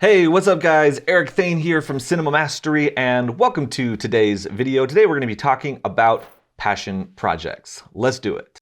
Hey, what's up guys? Eric Thane here from Cinema Mastery and welcome to today's video. Today we're going to be talking about passion projects. Let's do it.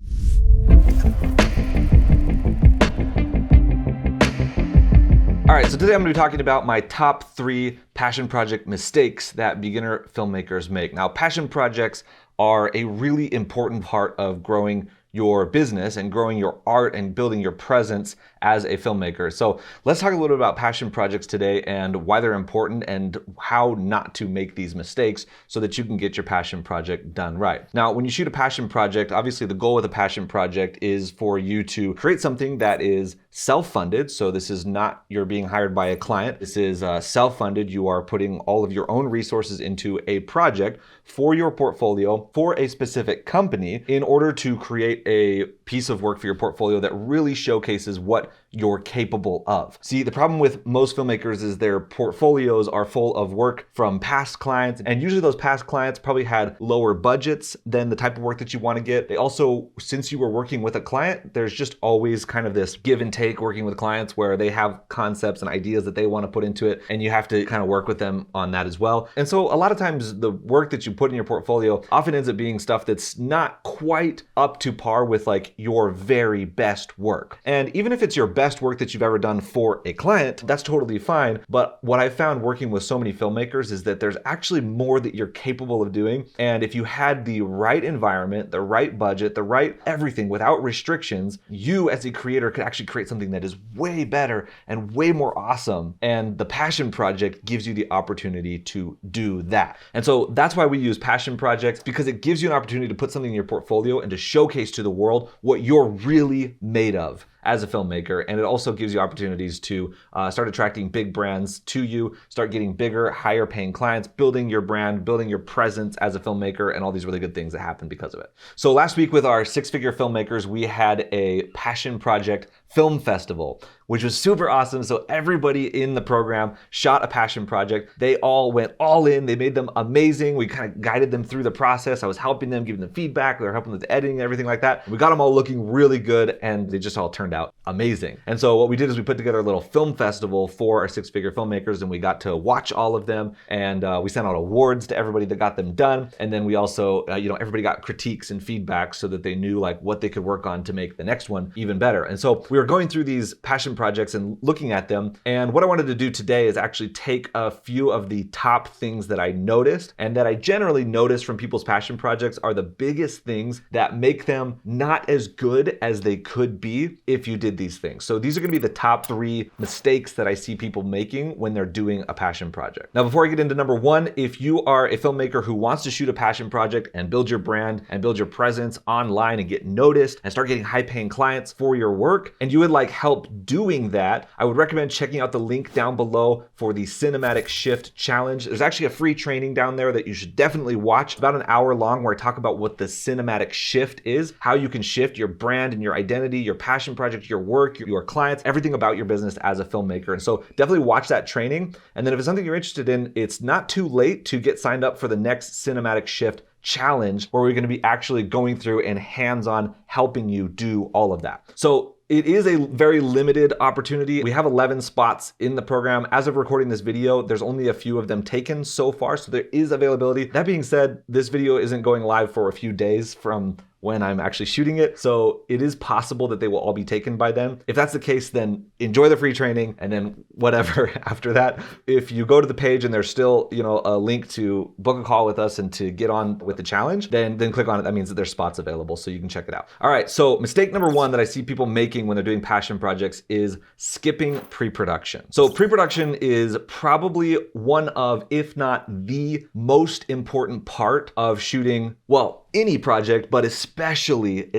All right, so today I'm going to be talking about my top 3 passion project mistakes that beginner filmmakers make. Now, passion projects are a really important part of growing your business and growing your art and building your presence as a filmmaker. So let's talk a little bit about passion projects today and why they're important and how not to make these mistakes so that you can get your passion project done right. Now, when you shoot a passion project, obviously the goal with a passion project is for you to create something that is self-funded. So this is not you're being hired by a client. This is self-funded. You are putting all of your own resources into a project for your portfolio for a specific company in order to create a piece of work for your portfolio that really showcases what you're capable of. See, the problem with most filmmakers is their portfolios are full of work from past clients, and usually those past clients probably had lower budgets than the type of work that you want to get. They also, since you were working with a client, there's just always kind of this give and take working with clients where they have concepts and ideas that they want to put into it, and you have to kind of work with them on that as well. And so a lot of times the work that you put in your portfolio often ends up being stuff that's not quite up to par with like your very best work. And even if it's your best work that you've ever done for a client, that's totally fine. But what I found working with so many filmmakers is that there's actually more that you're capable of doing. And if you had the right environment, the right budget, the right everything without restrictions, you as a creator could actually create something that is way better and way more awesome. And the passion project gives you the opportunity to do that. And so that's why we use passion projects, because it gives you an opportunity to put something in your portfolio and to showcase to the world what you're really made of as a filmmaker. And it also gives you opportunities to start attracting big brands to you, start getting bigger, higher paying clients, building your brand, building your presence as a filmmaker, and all these really good things that happen because of it. So last week with our 6-figure filmmakers, we had a passion project film festival, which was super awesome. So everybody in the program shot a passion project. They all went all in. They made them amazing. We kind of guided them through the process. I was helping them, giving them feedback. They were helping with the editing and everything like that. We got them all looking really good and they just all turned out amazing. And so what we did is we put together a little film festival for our 6-figure filmmakers, and we got to watch all of them, and we sent out awards to everybody that got them done. And then we also, everybody got critiques and feedback so that they knew like what they could work on to make the next one even better. And so we were going through these passion projects and looking at them. And what I wanted to do today is actually take a few of the top things that I noticed and that I generally notice from people's passion projects are the biggest things that make them not as good as they could be if you did these things. So these are going to be the top 3 mistakes that I see people making when they're doing a passion project. Now, before I get into number 1, if you are a filmmaker who wants to shoot a passion project and build your brand and build your presence online and get noticed and start getting high paying clients for your work, and you would like help doing that, I would recommend checking out the link down below for the Cinematic Shift Challenge. There's actually a free training down there that you should definitely watch, about an hour long, where I talk about what the cinematic shift is, how you can shift your brand and your identity, your passion project, your work, your clients, everything about your business as a filmmaker. And so definitely watch that training. And then if it's something you're interested in, it's not too late to get signed up for the next Cinematic Shift Challenge, where we're going to be actually going through and hands-on helping you do all of that. So it is a very limited opportunity. We have 11 spots in the program. As of recording this video, there's only a few of them taken so far, so there is availability. That being said, this video isn't going live for a few days from when I'm actually shooting it. So it is possible that they will all be taken by then. If that's the case, then enjoy the free training and then whatever after that. If you go to the page and there's still, a link to book a call with us and to get on with the challenge, then click on it. That means that there's spots available so you can check it out. All right, so mistake number 1 that I see people making when they're doing passion projects is skipping pre-production. So pre-production is probably one of, if not the most important part of shooting, well, any project, but especially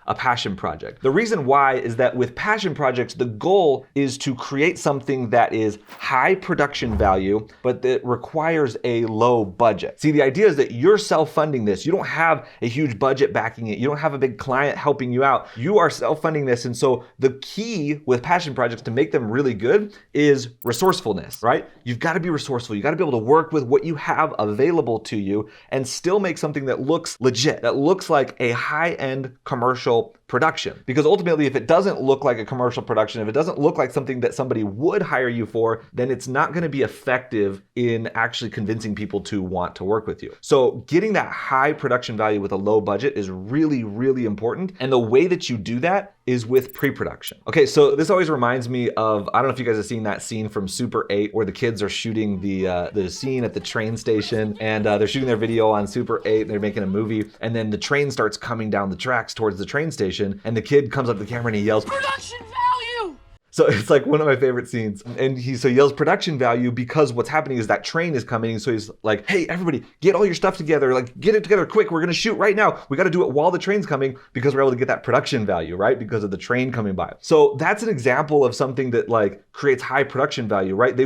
a passion project. The reason why is that with passion projects, the goal is to create something that is high production value, but that requires a low budget. See, the idea is that you're self-funding this. You don't have a huge budget backing it. You don't have a big client helping you out. You are self-funding this. And so the key with passion projects to make them really good is resourcefulness, right? You've got to be resourceful. You got to be able to work with what you have available to you and still make something that looks legit, that looks like a high-end commercial production. Because ultimately, if it doesn't look like a commercial production, if it doesn't look like something that somebody would hire you for, then it's not going to be effective in actually convincing people to want to work with you. So getting that high production value with a low budget is really, really important. And the way that you do that is with pre-production. Okay, so this always reminds me of, I don't know if you guys have seen that scene from Super 8 where the kids are shooting the scene at the train station, and they're shooting their video on Super 8 and they're making a movie, and then the train starts coming down the tracks towards the train station, and the kid comes up to the camera and he yells, "Production value!" So it's like one of my favorite scenes. And he yells production value because what's happening is that train is coming. So he's like, "Hey, everybody, get all your stuff together. Like, get it together quick. We're going to shoot right now. We got to do it while the train's coming because we're able to get that production value, right? Because of the train coming by." So that's an example of something that like creates high production value, right?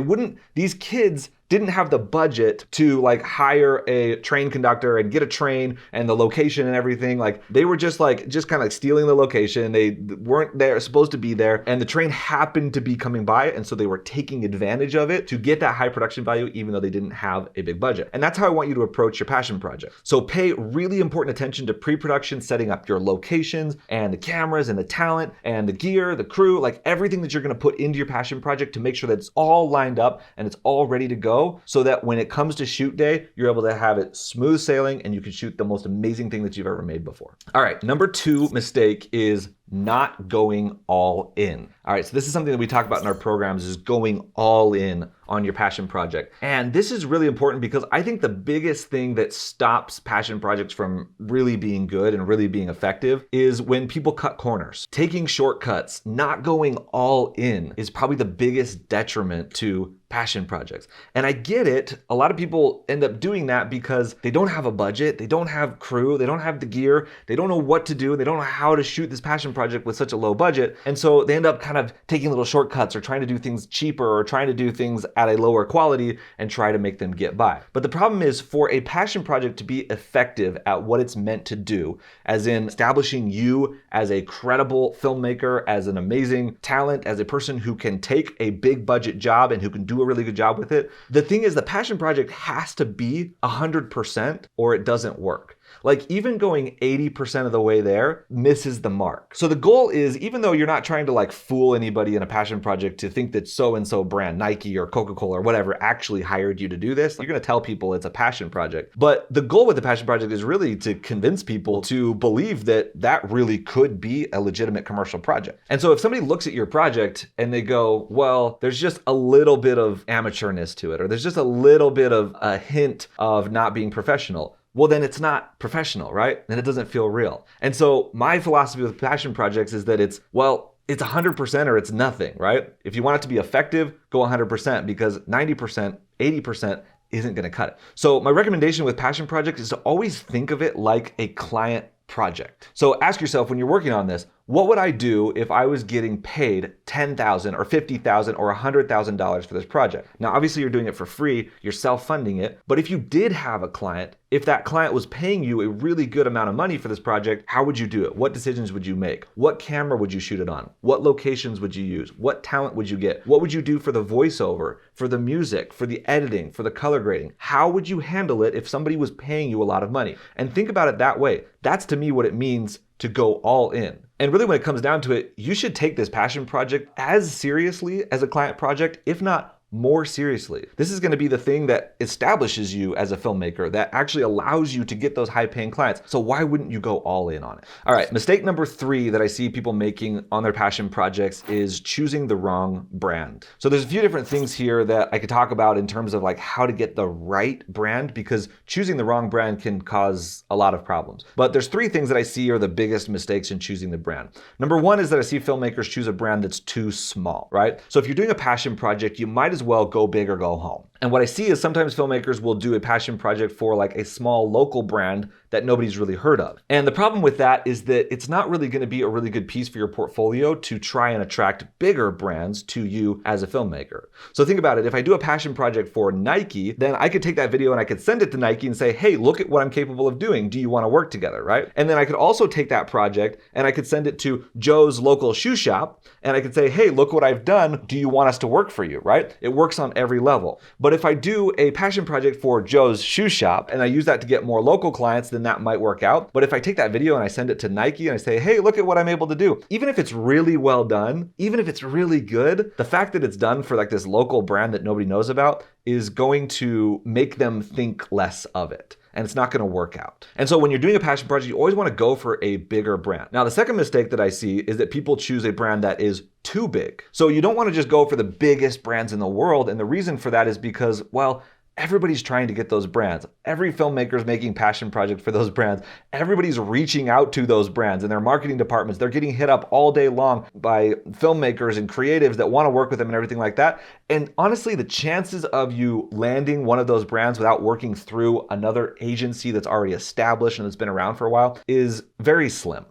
These kids didn't have the budget to like hire a train conductor and get a train and the location and everything. Like they were just kind of like stealing the location. They weren't there, supposed to be there, and the train happened to be coming by, and so they were taking advantage of it to get that high production value even though they didn't have a big budget. And that's how I want you to approach your passion project. So pay really important attention to pre-production, setting up your locations and the cameras and the talent and the gear, the crew, like everything that you're going to put into your passion project to make sure that it's all lined up and it's all ready to go, so that when it comes to shoot day, you're able to have it smooth sailing and you can shoot the most amazing thing that you've ever made before. All right, number 2 mistake is not going all in. All right, so this is something that we talk about in our programs, is going all in on your passion project. And this is really important because I think the biggest thing that stops passion projects from really being good and really being effective is when people cut corners. Taking shortcuts, not going all in is probably the biggest detriment to passion projects. And I get it. A lot of people end up doing that because they don't have a budget, they don't have crew, they don't have the gear, they don't know what to do, they don't know how to shoot this passion project with such a low budget. And so they end up kind of taking little shortcuts or trying to do things cheaper or trying to do things at a lower quality and try to make them get by. But the problem is, for a passion project to be effective at what it's meant to do, as in establishing you as a credible filmmaker, as an amazing talent, as a person who can take a big budget job and who can do a really good job with it, the thing is the passion project has to be 100% or it doesn't work. Like even going 80% of the way there misses the mark. So the goal is, even though you're not trying to like fool anybody in a passion project to think that so-and-so brand, Nike or Coca-Cola or whatever, actually hired you to do this, you're going to tell people it's a passion project. But the goal with the passion project is really to convince people to believe that that really could be a legitimate commercial project. And so if somebody looks at your project and they go, well, there's just a little bit of amateurness to it, or there's just a little bit of a hint of not being professional, well, then it's not professional, right? Then it doesn't feel real. And so my philosophy with passion projects is that it's 100% or it's nothing, right? If you want it to be effective, go 100%, because 90%, 80% isn't going to cut it. So my recommendation with passion projects is to always think of it like a client project. So ask yourself, when you're working on this, what would I do if I was getting paid $10,000 or $50,000 or $100,000 for this project? Now, obviously you're doing it for free, you're self-funding it, but if you did have a client, if that client was paying you a really good amount of money for this project, how would you do it? What decisions would you make? What camera would you shoot it on? What locations would you use? What talent would you get? What would you do for the voiceover, for the music, for the editing, for the color grading? How would you handle it if somebody was paying you a lot of money? And think about it that way. That's to me what it means to go all in. And really, when it comes down to it, you should take this passion project as seriously as a client project, if not more seriously. This is going to be the thing that establishes you as a filmmaker, that actually allows you to get those high-paying clients. So why wouldn't you go all in on it? All right, mistake number 3 that I see people making on their passion projects is choosing the wrong brand. So there's a few different things here that I could talk about in terms of like how to get the right brand, because choosing the wrong brand can cause a lot of problems. But there's 3 things that I see are the biggest mistakes in choosing the brand. Number 1 is that I see filmmakers choose a brand that's too small, right? So if you're doing a passion project, you might as well go big or go home. And what I see is sometimes filmmakers will do a passion project for like a small local brand that nobody's really heard of. And the problem with that is that it's not really going to be a really good piece for your portfolio to try and attract bigger brands to you as a filmmaker. So think about it. If I do a passion project for Nike, then I could take that video and I could send it to Nike and say, hey, look at what I'm capable of doing. Do you want to work together, right? And then I could also take that project and I could send it to Joe's local shoe shop and I could say, hey, look what I've done. Do you want us to work for you, right? It works on every level. But But if I do a passion project for Joe's shoe shop and I use that to get more local clients, then that might work out. But if I take that video and I send it to Nike and I say, hey, look at what I'm able to do, even if it's really well done, even if it's really good, the fact that it's done for like this local brand that nobody knows about is going to make them think less of it. And it's not going to work out. And so when you're doing a passion project, you always want to go for a bigger brand. Now, the second mistake that I see is that people choose a brand that is too big. So you don't want to just go for the biggest brands in the world. And the reason for that is because, well, everybody's trying to get those brands. Every filmmaker is making passion projects for those brands. Everybody's reaching out to those brands and their marketing departments. They're getting hit up all day long by filmmakers and creatives that want to work with them and everything like that. And honestly, the chances of you landing one of those brands without working through another agency that's already established and that's been around for a while is very slim.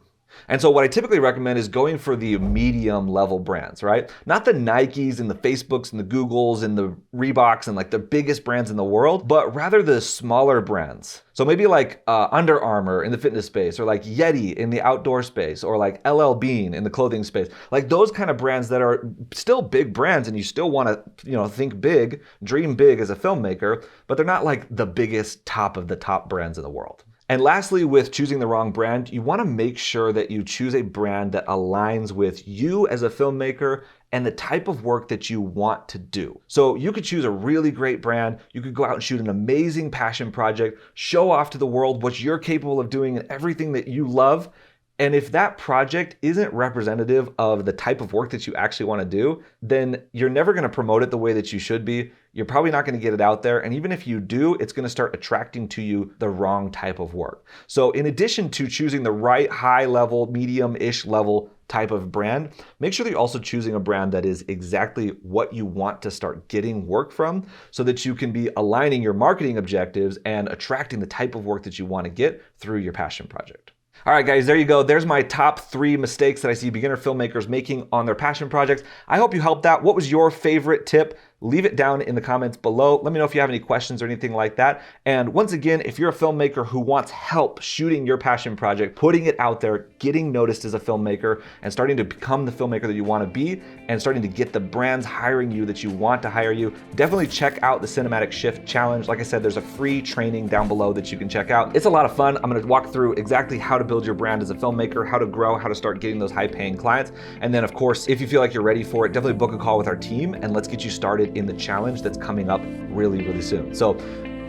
And so what I typically recommend is going for the medium level brands, right? Not the Nikes and the Facebooks and the Googles and the Reeboks and like the biggest brands in the world, but rather the smaller brands. So maybe like Under Armour in the fitness space, or like Yeti in the outdoor space, or like LL Bean in the clothing space. Like those kind of brands that are still big brands and you still want to, think big, dream big as a filmmaker, but they're not like the biggest top of the top brands in the world. And lastly, with choosing the wrong brand, you want to make sure that you choose a brand that aligns with you as a filmmaker and the type of work that you want to do. So you could choose a really great brand. You could go out and shoot an amazing passion project, show off to the world what you're capable of doing and everything that you love. And if that project isn't representative of the type of work that you actually want to do, then you're never going to promote it the way that you should be. You're probably not going to get it out there. And even if you do, it's going to start attracting to you the wrong type of work. So in addition to choosing the right high level, medium-ish level type of brand, make sure that you're also choosing a brand that is exactly what you want to start getting work from so that you can be aligning your marketing objectives and attracting the type of work that you want to get through your passion project. All right, guys, there you go. There's my top 3 mistakes that I see beginner filmmakers making on their passion projects. I hope you helped out. What was your favorite tip? Leave it down in the comments below. Let me know if you have any questions or anything like that. And once again, if you're a filmmaker who wants help shooting your passion project, putting it out there, getting noticed as a filmmaker, and starting to become the filmmaker that you want to be, and starting to get the brands hiring you that you want to hire you, definitely check out the Cinematic Shift Challenge. Like I said, there's a free training down below that you can check out. It's a lot of fun. I'm going to walk through exactly how to build your brand as a filmmaker, how to grow, how to start getting those high-paying clients. And then, of course, if you feel like you're ready for it, definitely book a call with our team, and let's get you started in the challenge that's coming up really, really soon. So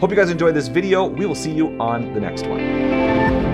hope you guys enjoyed this video. We will see you on the next one.